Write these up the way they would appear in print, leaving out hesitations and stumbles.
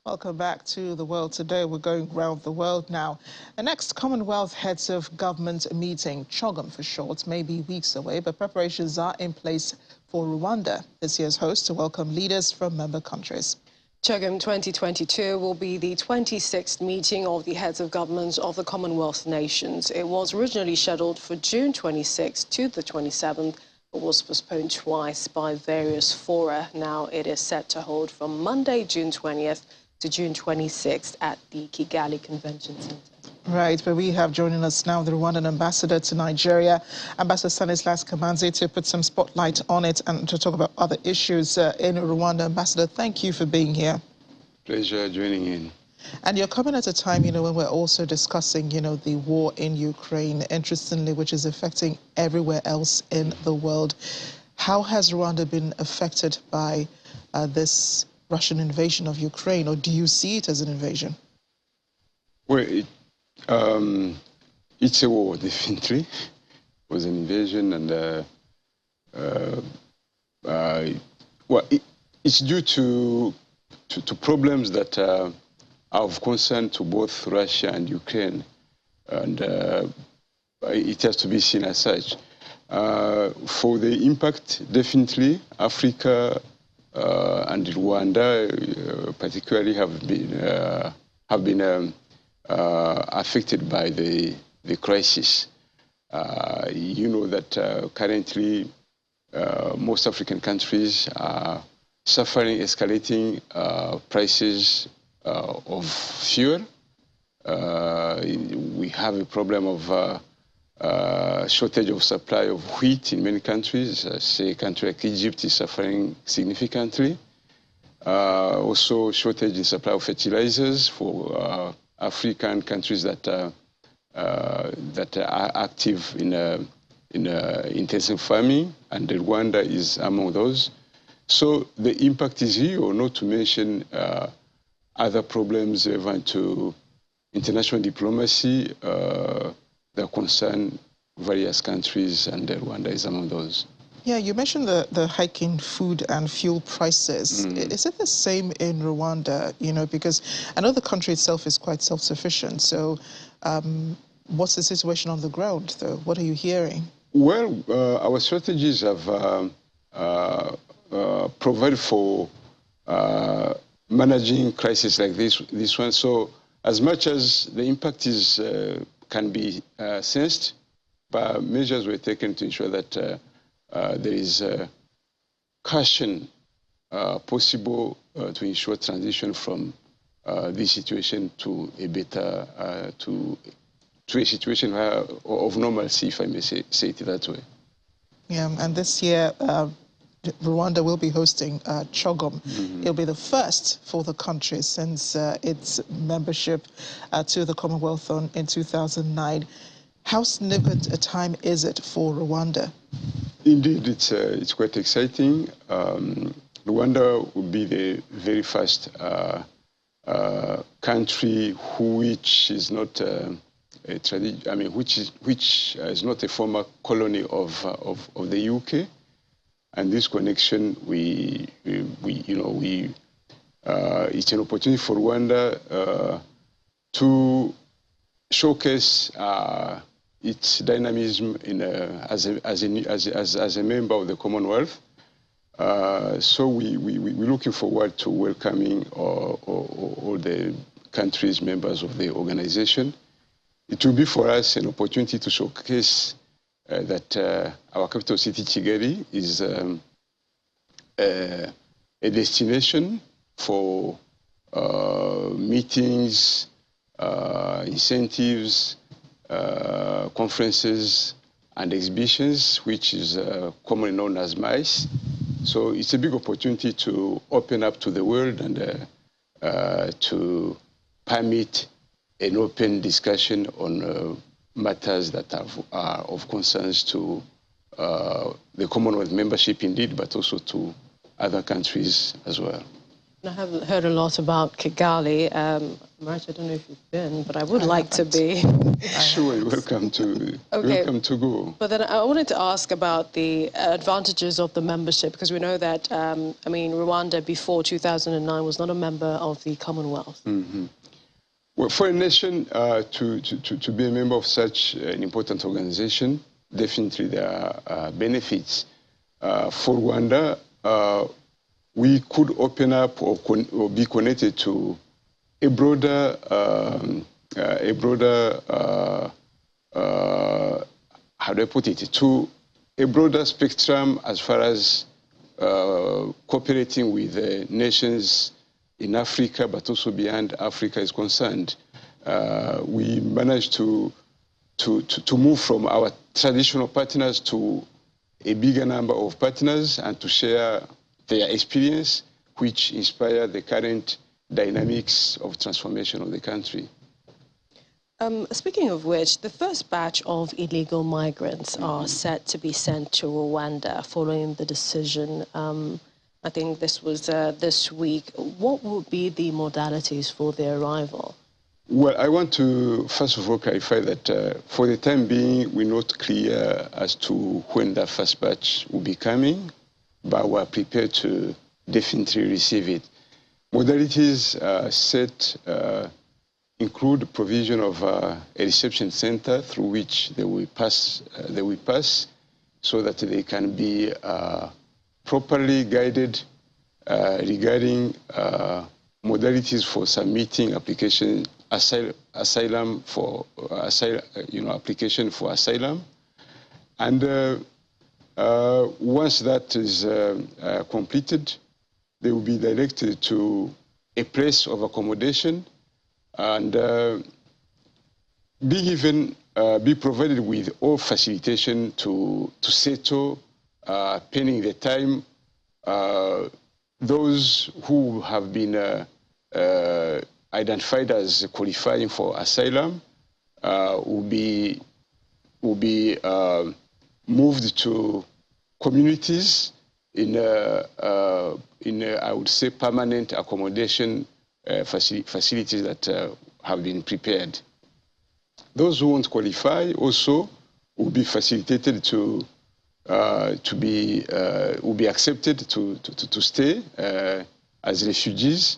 Welcome back to The World Today. We're going around the world now. The next Commonwealth Heads of Government meeting, CHOGM for short, may be weeks away, but preparations are in place for Rwanda, this year's host, to welcome leaders from member countries. CHOGM 2022 will be the 26th meeting of the heads of governments of the Commonwealth nations. It was originally scheduled for June 26th to the 27th, but was postponed twice by various fora. Now it is set to hold from Monday, June 20th to June 26th at the Kigali Convention Center. Right, but we have joining us now the Rwandan ambassador to Nigeria, Ambassador Stanislas Kamanzi, to put some spotlight on it and to talk about other issues in Rwanda. Ambassador, thank you for being here. Pleasure joining in. And you're coming at a time, when we're also discussing, the war in Ukraine, interestingly, which is affecting everywhere else in the world. How has Rwanda been affected by this Russian invasion of Ukraine, or do you see it as an invasion? Well, it's a war, definitely. It was an invasion, and it's due to problems that are of concern to both Russia and Ukraine, and it has to be seen as such. For the impact, definitely, Africa and Rwanda particularly have been affected by the crisis. You know that currently most African countries are suffering escalating prices of fuel. We have a problem of shortage of supply of wheat in many countries. Say a country like Egypt is suffering significantly. Also shortage in supply of fertilizers for African countries that are active in intensive farming, and Rwanda is among those. So the impact is here, not to mention other problems relevant to international diplomacy that concern various countries, and Rwanda is among those. Yeah, you mentioned the hiking food and fuel prices. Is it the same in Rwanda? Because I know the country itself is quite self-sufficient. So what's the situation on the ground, though? What are you hearing? Well, our strategies have provided for managing crises like this one. So as much as the impact is can be sensed, but measures were taken to ensure that there is caution possible to ensure transition from this situation to a better, to a situation of normalcy, if I may say it that way. Yeah, and this year, Rwanda will be hosting CHOGM. It'll be the first for the country since its membership to the Commonwealth in 2009. How significant a time is it for Rwanda? Indeed, it's quite exciting. Rwanda will be the very first country which is not which is not a former colony of the UK. And this connection, it's an opportunity for Rwanda to showcase its dynamism as a member of the Commonwealth. So we're looking forward to welcoming all the countries members of the organization. It will be for us an opportunity to showcase that our capital city, Kigali, is a destination for meetings, incentives, conferences, and exhibitions, which is commonly known as MICE. So it's a big opportunity to open up to the world and to permit an open discussion on matters that are of concerns to the Commonwealth membership indeed, but also to other countries as well. I haven't heard a lot about Kigali. Marit, I don't know if you've been, but I would like to be. Sure, you're welcome to, welcome to go. But then I wanted to ask about the advantages of the membership, because we know that, I mean, Rwanda before 2009 was not a member of the Commonwealth. Mm-hmm. Well, for a nation to be a member of such an important organization, definitely there are benefits. For Rwanda, we could open up or be connected to a broader, how do I put it, to a broader spectrum as far as cooperating with nations in Africa, but also beyond Africa is concerned. We managed to move from our traditional partners to a bigger number of partners and to share their experience, which inspire the current dynamics of transformation of the country. Speaking of which, the first batch of illegal migrants are set to be sent to Rwanda following the decision. I think this was this week. What will be the modalities for their arrival? Well, I want to first of all clarify that for the time being, we're not clear as to when that first batch will be coming, but we're prepared to definitely receive it. Modalities set include provision of a reception center through which they will pass, so that they can be properly guided regarding modalities for submitting application asylum for application for asylum, and once that is completed, they will be directed to a place of accommodation and be provided with all facilitation to settle pending the time. Those who have been identified as qualifying for asylum will be moved to communities in I would say permanent accommodation facilities that have been prepared. Those who won't qualify also will be facilitated to be accepted to stay as refugees,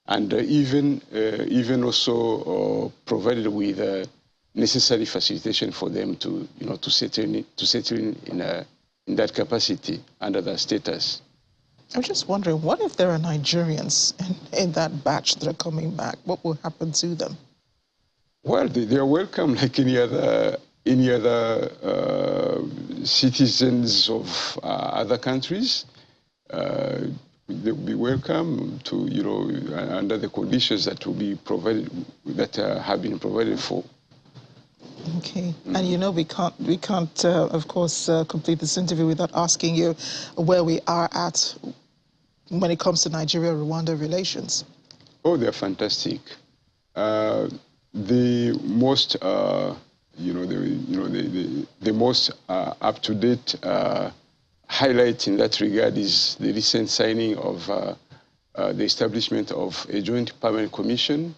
and even also provided with necessary facilitation for them to settle in that capacity under that status. I'm just wondering, what if there are Nigerians in that batch that are coming back? What will happen to them? Well, they are welcome like any other citizens of other countries. They will be welcome to, under the conditions that will be provided, that have been provided for. Okay, and we can't, of course, complete this interview without asking you where we are at when it comes to Nigeria-Rwanda relations. Oh, they're fantastic. The most, the most up-to-date highlight in that regard is the recent signing of the establishment of a joint permanent commission,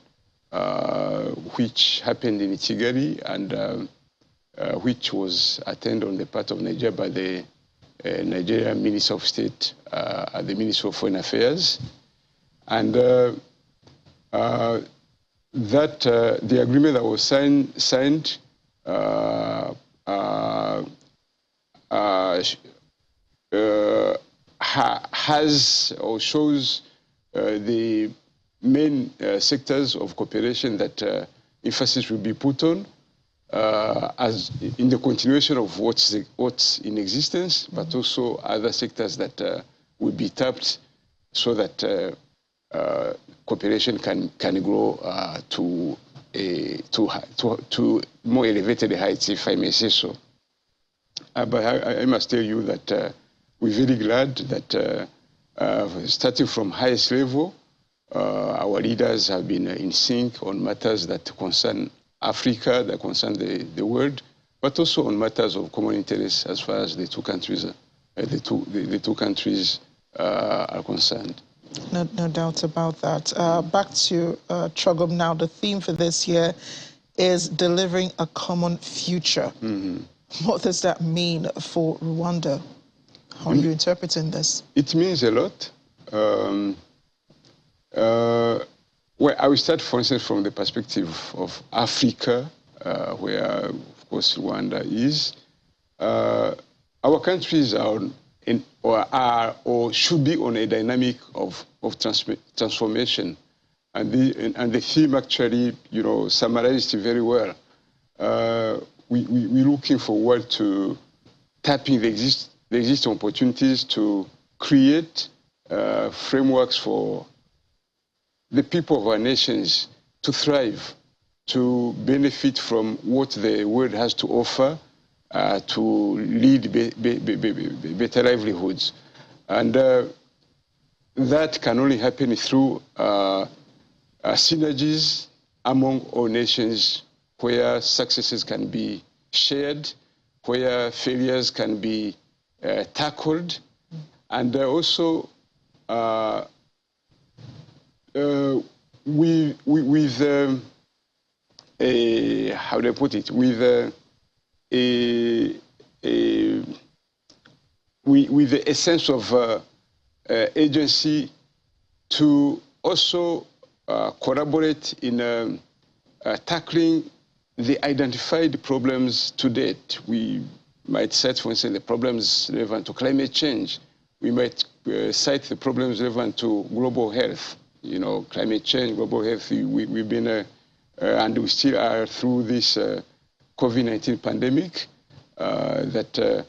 which happened in Kigali and which was attended on the part of Nigeria by the Nigerian Minister of State at the Ministry of Foreign Affairs. And that the agreement that was signed has or shows the main sectors of cooperation that emphasis will be put on as in the continuation of what's in existence, but also other sectors that will be tapped so that cooperation can grow to more elevated heights, if I may say so. But I must tell you that we're very glad that starting from highest level, our leaders have been in sync on matters that concern Africa, that concern the world, but also on matters of common interest as far as the two countries are concerned. No doubt about that. Back to Chogum now. The theme for this year is delivering a common future. What does that mean for Rwanda? How are you interpreting this? It means a lot. Well, I will start, for instance, from the perspective of Africa, where, of course, Rwanda is. Our countries are or should be on a dynamic of transformation, and the theme actually, summarized it very well. We're looking forward to tapping the existing opportunities to create frameworks for the people of our nations to thrive, to benefit from what the world has to offer, to lead better livelihoods. And that can only happen through synergies among all nations, where successes can be shared, where failures can be tackled, and also with how do I put it? With a sense of agency to also collaborate in tackling the identified problems to date. We might cite, for instance, the problems relevant to climate change. We might cite the problems relevant to global health. Climate change, global health, we've been, and we still are through this COVID-19 pandemic that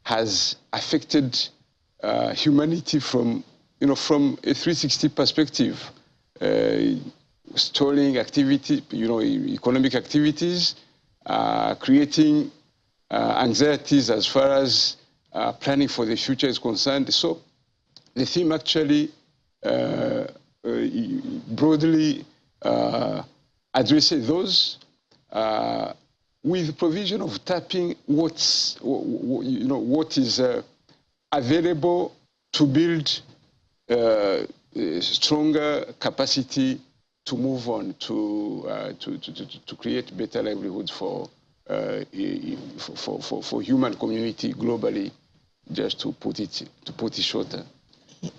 has affected humanity from a 360 perspective, stalling activity, economic activities, creating anxieties as far as planning for the future is concerned. So the theme actually broadly addresses those with provision of tapping what is available to build stronger capacity to move on to create better livelihoods for human community globally. Just to put it shorter.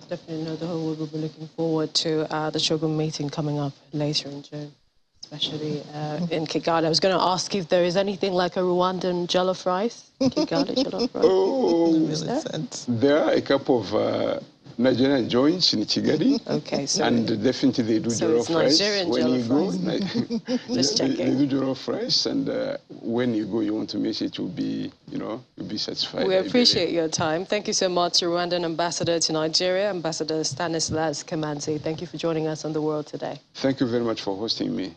Definitely, the whole world will be looking forward to the Chogum meeting coming up later in June, especially in Kigali. I was going to ask if there is anything like a Rwandan jollof rice. Kigali jollof rice. Oh, there are a couple of Nigerian joints in Kigali. Okay, so and definitely they do jollof rice. When you go, just checking. They do jollof rice, and when you go, you want to make sure it will be, you'll be satisfied. We appreciate your time. Thank you so much, Rwandan Ambassador to Nigeria, Ambassador Stanislas Kamanzi. Thank you for joining us on The World Today. Thank you very much for hosting me.